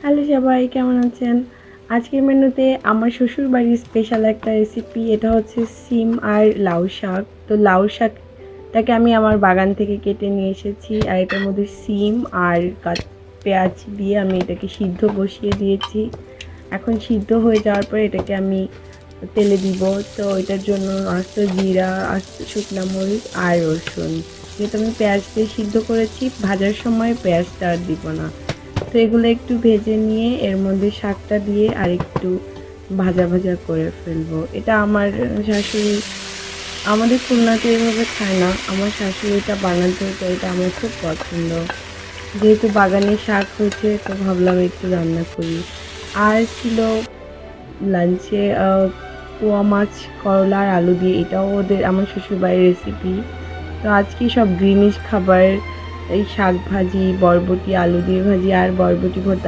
Hello সবাই, কেমন আছেন? আজকের মেনুতে আমার শ্বশুরবাড়ির স্পেশাল একটা রেসিপি। এটা হচ্ছে সিম আর লাউ শাক। তো লাউ শাকটাকে আমি আমার বাগান থেকে কেটে নিয়ে এসেছি, আর এটার মধ্যে সিম আর পেঁয়াজ দিয়ে আমি এটাকে সিদ্ধ বসিয়ে দিয়েছি। এখন সিদ্ধ হয়ে যাওয়ার পরে এটাকে আমি তেলে দিব। তো এটার জন্য আস্ত জিরা, আস্ত শুকনা মরিচ আর রসুন, যেহেতু আমি পেঁয়াজ দিয়ে সিদ্ধ করেছি, ভাজার সময় পেঁয়াজটা আর দিব না। তো এগুলো একটু ভেজে নিয়ে এর মধ্যে শাকটা দিয়ে আর একটু ভাজা ভাজা করে ফেলবো। এটা আমার শাশুড়ি, আমাদের খুলনাতে এভাবে খায় না, আমার শাশুড়ি এটা বানাতে, তো এটা আমার খুব পছন্দ। যেহেতু বাগানে শাক হয়েছে তো ভাবলাম একটু রান্না করি। আর ছিল লাঞ্চে পোয়া মাছ, করলা আর আলু দিয়ে, এটাও ওদের আমার শ্বশুরবাড়ির রেসিপি। তো আজকে সব গ্রিনিশ খাবার, এই শাক ভাজি, বরবটি আলু দিয়ে ভাজি আর বরবটি ভর্তা।